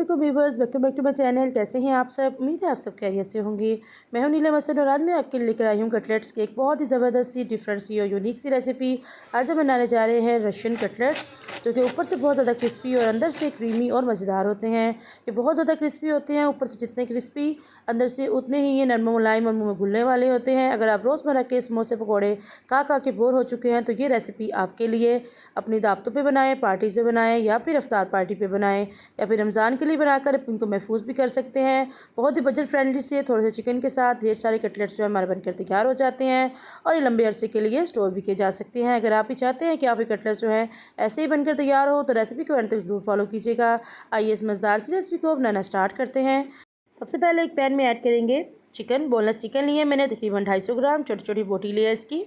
वालेकुम viewers, welcome back to my channel. कैसे हैं आप सब? उम्मीद है आप सब खैरियत से होंगे। मैं हूं नीलम हसन और आज मैं आपके लिए लेकर आई हूं कटलेट्स की एक बहुत ही ज़बरदस्त सी डिफरेंट सी और यूनिक सी रेसिपी। आज हम बनाने जा रहे हैं रशियन कटलेट्स, जो कि ऊपर से बहुत ज़्यादा क्रिस्पी और अंदर से क्रीमी और मज़ेदार होते हैं। ये बहुत ज़्यादा क्रिस्पी होते हैं, ऊपर से जितने क्रिस्पी अंदर से उतने ही ये नरम मुलायम और मुँह में घुलने वाले होते हैं। अगर आप रोज़मर्रा के समोसे पकौड़े खा के बोर हो चुके हैं तो ये रेसिपी आपके लिए। अपनी दावतों पे बनाएं, पार्टी से बनाएं या फिर इफ्तार पार्टी पे बनाएं या फिर रमज़ान के लिए बनाकर इनको महफूज भी कर सकते हैं। बहुत ही बजट फ्रेंडली से थोड़े से चिकन के साथ ढेर सारे कटलेट्स जो है हमारे बनकर तैयार हो जाते हैं और ये लंबे अरसे के लिए स्टोर भी किए जा सकते हैं। अगर आप भी चाहते हैं कि आपके कटलेट्स जो है ऐसे ही बनकर तैयार हो तो रेसिपी को अंत तक जरूर फॉलो कीजिएगा। आइए इस मज़ेदार सी रेसिपी को बनाना स्टार्ट करते हैं। सबसे पहले एक पैन में ऐड करेंगे चिकन। बोनलेस चिकन लिए मैंने तकरीबन 250 ग्राम, छोटी छोटी बोटी ली है इसकी।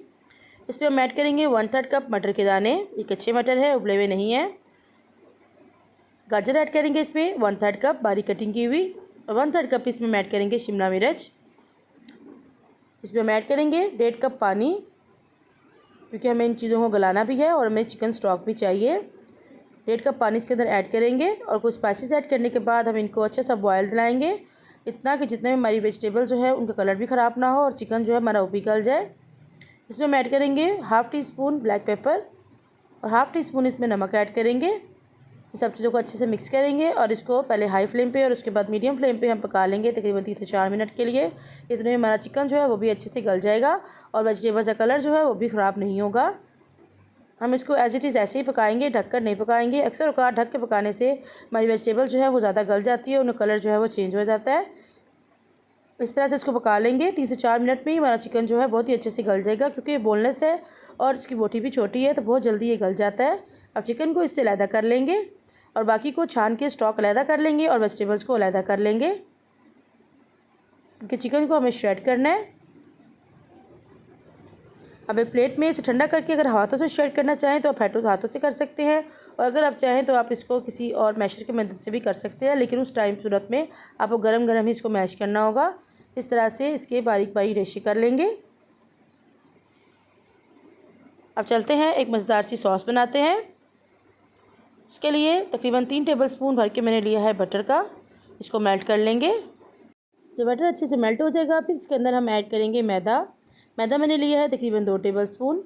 इसमें हम ऐड करेंगे 1/3 कप मटर के दाने। ये कच्चे मटर है, उबले हुए नहीं है। गाजर ऐड करेंगे इसमें 1/3 कप बारीक कटिंग की हुई, और 1/3 कप इसमें ऐड करेंगे शिमला मिर्च। इसमें हम ऐड करेंगे 1.5 कप पानी, क्योंकि हमें इन चीज़ों को गलाना भी है और हमें चिकन स्टॉक भी चाहिए। 1.5 कप पानी इसके अंदर ऐड करेंगे और कुछ स्पाइसेस ऐड करने के बाद हम इनको अच्छा सा बॉयल दिलाएंगे, इतना कि जितने में हमारी वेजिटेबल जो है उनका कलर भी ख़राब ना हो और चिकन जो है हमारा वो भी गल जाए। इसमें हम ऐड करेंगे 1/2 टीस्पून ब्लैक पेपर और 1/2 टीस्पून इसमें नमक ऐड करेंगे। ये सब चीज़ों को अच्छे से मिक्स करेंगे और इसको पहले हाई फ्लेम पे और उसके बाद मीडियम फ्लेम पे हम पका लेंगे तकरीबन 3 से 4 मिनट के लिए। इतने में हमारा चिकन जो है वो भी अच्छे से गल जाएगा और वेजिटेबल्स का कलर जो है वो भी ख़राब नहीं होगा। हम इसको एज इट इज़ ऐसे ही पकाएंगे, ढककर नहीं पकाएंगे। अक्सर औक़ात ढक के पकाने से हमारी वेजिटेबल जो है वो ज़्यादा गल जाती है, उनका कलर जो है वो चेंज हो जाता है। इस तरह से इसको पका लेंगे। 3 से 4 मिनट में ही हमारा चिकन जो है बहुत ही अच्छे से गल जाएगा, क्योंकि ये बोनलेस है और इसकी बोटी भी छोटी है तो बहुत जल्दी ये गल जाता है। अब चिकन को इससे अलहदा कर लेंगे और बाकी को छान के स्टॉक अलहदा कर लेंगे और वेजिटेबल्स को अलहदा कर लेंगे, क्योंकि चिकन को हमें श्रेड करना है। अब एक प्लेट में इसे ठंडा करके अगर हाथों से श्रेड करना चाहें तो आप हाथों से कर सकते हैं, और अगर आप चाहें तो आप इसको किसी और मैशर की मदद से भी कर सकते हैं, लेकिन उस टाइम सूरत में आपको गरम गरम ही इसको मैश करना होगा। इस तरह से इसके बारीक बारीक रेशे कर लेंगे। अब चलते हैं एक मज़ेदार सी सॉस बनाते हैं। इसके लिए तकरीबन 3 टेबलस्पून भर के मैंने लिया है बटर का। इसको मेल्ट कर लेंगे। जब बटर अच्छे से मेल्ट हो जाएगा फिर इसके अंदर हम ऐड करेंगे मैदा। मैदा मैंने लिया है तकरीबन 2 टेबलस्पून।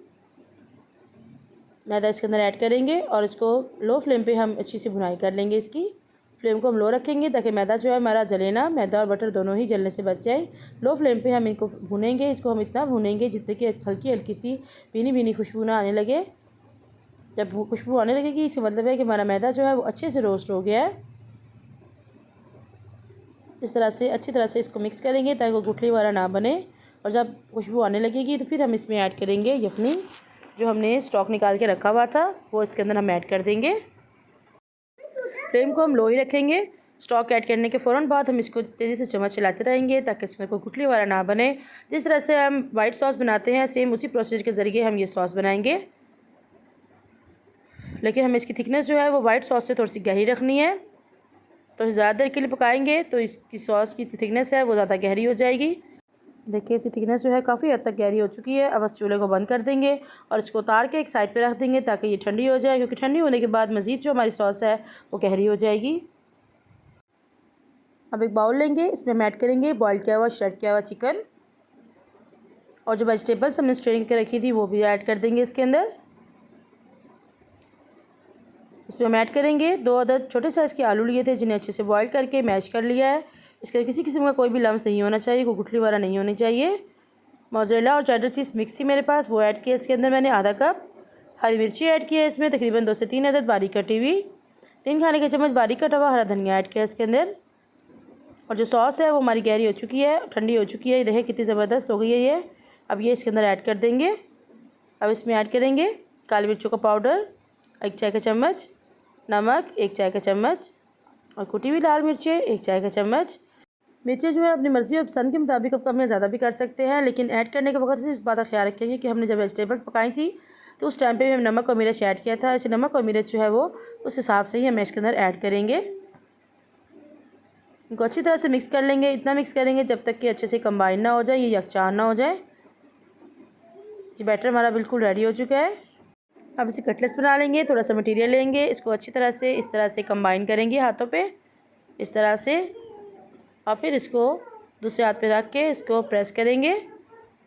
मैदा इसके अंदर ऐड करेंगे और इसको लो फ्लेम पे हम अच्छी सी भुनाई कर लेंगे। इसकी फ्लेम को हम लो रखेंगे ताकि मैदा जो है हमारा जले ना, मैदा और बटर दोनों ही जलने से बच जाए। लो फ्लेम पे हम इनको भुनेंगे। इसको हम इतना भुनेंगे जितने कि हल्की हल्की सी भीनी भीनी खुशबू ना आने लगे। जब खुशबू आने लगेगी इसका मतलब है कि हमारा मैदा जो है वो अच्छे से रोस्ट हो गया है। इस तरह से अच्छी तरह से इसको मिक्स करेंगे ताकि वो गुठली वाला ना बने, और जब खुशबू आने लगेगी तो फिर हम इसमें ऐड करेंगे यखनी, जो हमने स्टॉक निकाल के रखा हुआ था वो इसके अंदर हम ऐड कर देंगे। फ्लेम को हम लो ही रखेंगे। स्टॉक ऐड करने के फ़ौरन बाद हम इसको तेज़ी से चम्मच चलाते रहेंगे ताकि इसमें कोई गुठली वाला ना बने। जिस तरह से हम वाइट सॉस बनाते हैं सेम उसी प्रोसीजर के ज़रिए हम ये सॉस बनाएंगे, लेकिन हमें इसकी थिकनेस जो है वो वाइट सॉस से थोड़ी सी गहरी रखनी है। तो ज़्यादा देर के लिए पकाएंगे तो इसकी सॉस की थिकनेस है वो ज़्यादा गहरी हो जाएगी। देखिए इसकी थिकनेस जो है काफ़ी हद तक गहरी हो चुकी है। अब इस चूल्हे को बंद कर देंगे और इसको उतार के एक साइड पे रख देंगे ताकि ये ठंडी हो जाए, क्योंकि ठंडी होने के बाद मज़ीद जो हमारी सॉस है वो गहरी हो जाएगी। अब एक बाउल लेंगे, इसमें हम ऐड करेंगे बॉयल किया हुआ श्रेड किया हुआ चिकन, और जो वेजिटेबल्स हमने स्ट्रेन करके रखी थी वो भी ऐड कर देंगे इसके अंदर। इसमें हम ऐड करेंगे 2 अदद छोटे साइज़ के आलू लिए थे जिन्हें अच्छे से बॉयल करके मैश कर लिया है। इसके किसी किस्म का कोई भी लम्स नहीं होना चाहिए, कोई गुठली वाला नहीं होनी चाहिए। मोज़रेला और चेडर चीज़ मिक्स थी मेरे पास, वो ऐड किया इसके अंदर मैंने आधा कप। हरी मिर्ची ऐड किया है इसमें तकरीबन 2 से 3 अदद बारीक कटी हुई। 3 खाने के चम्मच बारीक कटा हुआ हरा धनिया ऐड किया इसके अंदर। और जो सॉस है वो हमारी गहरी हो चुकी है, ठंडी हो चुकी है। ये देखिए कितनी ज़बरदस्त हो गई है ये। अब ये इसके अंदर ऐड कर देंगे। अब इसमें ऐड करेंगे काली मिर्चों का पाउडर 1 चाय का चम्मच, नमक 1 चाय का चम्मच, और कुटी हुई लाल मिर्चें 1 चाय का चम्मच। मिर्चें जो है अपनी मर्ज़ी और पसंद के मुताबिक अब कम या ज़्यादा भी कर सकते हैं, लेकिन ऐड करने के वक्त इस बात का ख्याल रखेंगे कि हमने जब वेजिटेबल्स पकाई थी तो उस टाइम पे भी हम नमक और मिर्च ऐड किया था। ऐसे नमक और मिर्च जो है वो उस हिसाब से ही हम इसके अंदर ऐड करेंगे। इनको अच्छी तरह से मिक्स कर लेंगे। इतना मिक्स करेंगे जब तक कि अच्छे से कंबाइन ना हो जाए, ये यकजान ना हो जाए। जी बैटर हमारा बिल्कुल रेडी हो चुका है। अब इसे कटलेट्स बना लेंगे। थोड़ा सा मटेरियल लेंगे, इसको अच्छी तरह से इस तरह से कंबाइन करेंगे हाथों पे। इस तरह से, और फिर इसको दूसरे हाथ पे रख के इसको प्रेस करेंगे।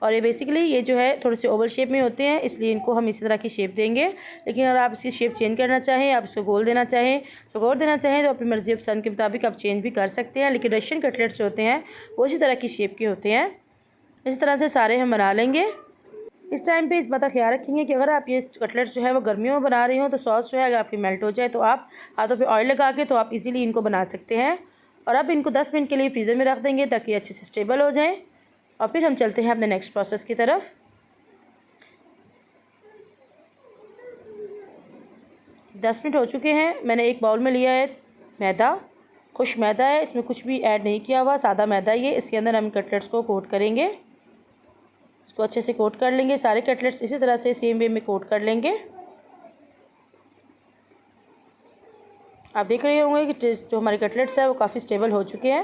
और ये बेसिकली ये जो है थोड़े से ओवल शेप में होते हैं, इसलिए इनको हम इसी तरह की शेप देंगे। लेकिन अगर आप इसकी शेप चेंज करना चाहें, आप इसको गोल देना चाहें, चौकोर देना चाहें, तो अपनी मर्ज़ी पसंद के मुताबिक आप चेंज भी कर सकते हैं। लेकिन रशियन कटलेट्स जो होते हैं वो इसी तरह की शेप के होते हैं। इस तरह से सारे हम बना लेंगे। इस टाइम पे इस बात का ख्याल रखेंगे कि अगर आप ये कटलेट्स जो है वो गर्मियों में बना रही हो तो सॉस जो है अगर आपकी मेल्ट हो जाए तो आप हाथों पे ऑयल लगा के तो आप इजीली इनको बना सकते हैं। और अब इनको 10 मिनट के लिए फ्रीज़र में रख देंगे ताकि अच्छे से स्टेबल हो जाएं। और फिर हम चलते हैं अपने नेक्स्ट प्रोसेस की तरफ। 10 मिनट हो चुके हैं। मैंने एक बाउल में लिया है मैदा, खुश मैदा है, इसमें कुछ भी ऐड नहीं किया हुआ, सादा मैदा ये। इसके अंदर हम कटलेट्स को कोट करेंगे, इसको अच्छे से कोट कर लेंगे। सारे कटलेट्स इसी तरह से सेम वे में कोट कर लेंगे। आप देख रहे होंगे कि जो हमारे कटलेट्स है वो काफ़ी स्टेबल हो चुके हैं,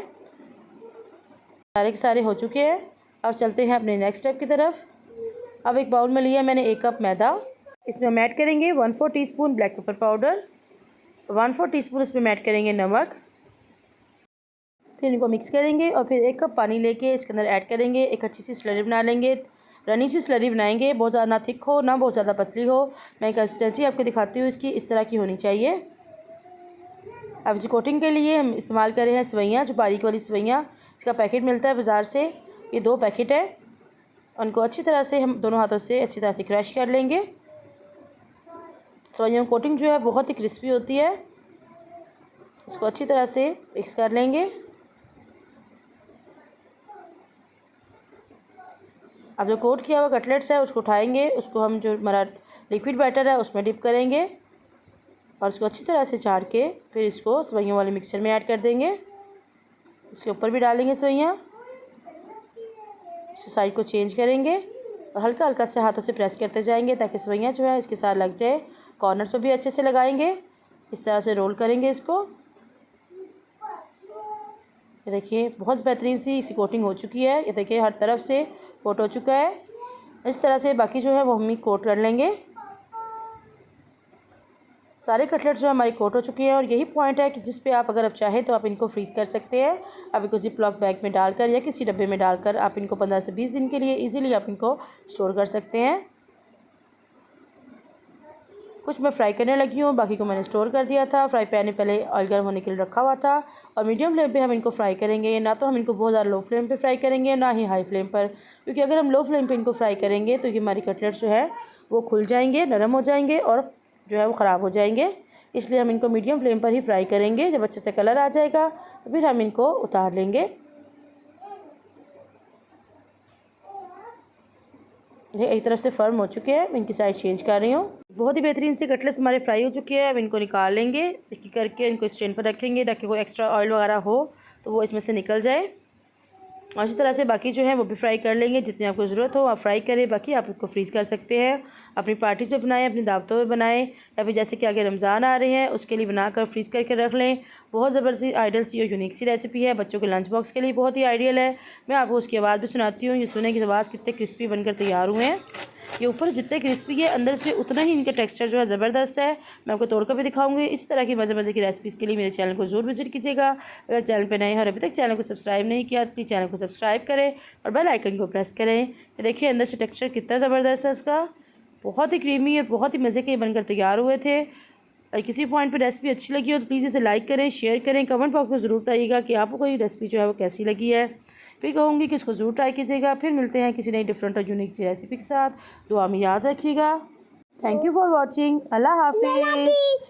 सारे के सारे हो चुके हैं। अब चलते हैं अपने नेक्स्ट स्टेप की तरफ। अब एक बाउल में लिया मैंने 1 कप मैदा, इसमें हम ऐड करेंगे 1/4 teaspoon black pepper powder, 1/4 teaspoon इसमें ऐड करेंगे नमक। फिर इनको मिक्स करेंगे और फिर 1 कप पानी लेके इसके अंदर ऐड करेंगे। एक अच्छी सी स्लरी बना लेंगे, रनी सी स्लरी बनाएंगे, बहुत ज़्यादा ना थिक हो ना बहुत ज़्यादा पतली हो। मैं कंसिस्टेंसी आपको दिखाती हूँ इसकी, इस तरह की होनी चाहिए। अब इस कोटिंग के लिए हम इस्तेमाल कर रहे हैं सेवइयाँ, जो बारीक वाली सेवइयाँ, इसका पैकेट मिलता है बाज़ार से, ये 2 पैकेट है। उनको अच्छी तरह से हम दोनों हाथों से अच्छी तरह से क्रश कर लेंगे। सेवइयों की कोटिंग जो है बहुत ही क्रिस्पी होती है। इसको अच्छी तरह से मिक्स कर लेंगे। अब जो कोट किया हुआ कटलेट्स है उसको उठाएंगे, उसको हम जो हमारा लिक्विड बैटर है उसमें डिप करेंगे और उसको अच्छी तरह से चाट के फिर इसको सेवइयों वाले मिक्सचर में ऐड कर देंगे। इसके ऊपर भी डालेंगे सेवइयाँ, साइड को चेंज करेंगे और हल्का हल्का से हाथों से प्रेस करते जाएंगे ताकि सेवइयाँ जो है इसके साथ लग जाए। कॉर्नर्स पर भी अच्छे से लगाएंगे, इस तरह से रोल करेंगे इसको। ये देखिए बहुत बेहतरीन सी इसकी कोटिंग हो चुकी है। ये देखिए हर तरफ से कोट हो चुका है। इस तरह से बाकी जो है वो हम कोट कर लेंगे। सारे कटलेट्स जो हमारे कोट हो चुके हैं और यही पॉइंट है कि जिस पे आप अगर आप चाहें तो आप इनको फ्रीज़ कर सकते हैं। आप इनको जिपलॉक बैग में डालकर या किसी डब्बे में डालकर आप इनको 15 से 20 दिन के लिए इजीली आप इनको स्टोर कर सकते हैं। कुछ मैं फ्राई करने लगी हूँ, बाकी को मैंने स्टोर कर दिया था। फ्राई पैन में पहले ऑयल गर्म होने के लिए रखा हुआ था और मीडियम फ्लेम पे हम इनको फ्राई करेंगे। ना तो हम इनको बहुत ज़्यादा लो फ्लेम पे फ्राई करेंगे, ना ही हाई फ्लेम पर, क्योंकि अगर हम लो फ्लेम पे इनको फ्राई करेंगे तो ये हमारी कटलेट्स जो है वो खुल जाएंगे, नरम हो जाएंगे और जो है वो ख़राब हो जाएंगे। इसलिए हम इनको मीडियम फ्लेम पर ही फ्राई करेंगे। जब अच्छे से कलर आ जाएगा तो फिर हम इनको उतार लेंगे। ये एक तरफ से फर्म हो चुके हैं, मैं इनकी साइड चेंज कर रही हूँ। बहुत ही बेहतरीन से कटलेट्स हमारे फ्राई हो चुके हैं। अब इनको निकाल लेंगे, एक एक करके इनको स्टैंड पर रखेंगे ताकि कोई एक्स्ट्रा ऑयल वगैरह हो तो वो इसमें से निकल जाए। और इसी तरह से बाकी जो है वो भी फ्राई कर लेंगे। जितनी आपको ज़रूरत हो आप फ्राई करें, बाकी आप इसको फ्रीज़ कर सकते हैं। अपनी पार्टीज़ में बनाएं, अपनी दावतों में बनाएं, या फिर जैसे कि आगे रमज़ान आ रहे हैं उसके लिए बनाकर फ्रीज़ करके रख लें। बहुत ज़बरदस्त आइडियल सी और यूनिक सी रेसिपी है, बच्चों के लंच बॉक्स के लिए बहुत ही आइडियल है। मैं आपको उसकी आवाज़ भी सुनाती हूँ, ये सुने की आवाज़ कितने क्रिस्पी बनकर तैयार हुए हैं। ये ऊपर जितने क्रिस्पी है अंदर से उतना ही इनका टेक्सचर जो है ज़बरदस्त है। मैं आपको तोड़ कर भी दिखाऊंगी। इस तरह की मज़े मज़े की रेसिपीज़ के लिए मेरे चैनल को ज़रूर विजिट कीजिएगा। अगर चैनल पर नए हैं और अभी तक चैनल को सब्सक्राइब नहीं किया तो प्लीज़ चैनल को सब्सक्राइब करें और बेल आइकन को प्रेस करें। ये देखिए अंदर से टेक्सचर कितना ज़बरदस्त है इसका, बहुत ही क्रीमी और बहुत ही मज़े के बनकर तैयार हुए थे। और किसी पॉइंट पर रेसिपी अच्छी लगी हो तो प्लीज़ इसे लाइक करें, शेयर करें, कमेंट बॉक्स में ज़रूर बताइएगा कि आपको कोई रेसिपी जो है वो कैसी लगी है। फिर कहूँगी कि इसको ज़रूर ट्राई कीजिएगा। फिर मिलते हैं किसी नई डिफरेंट और यूनिक सी रेसिपी के साथ। दुआ में याद रखिएगा। Thank you for watching. अल्लाह हाफिज़।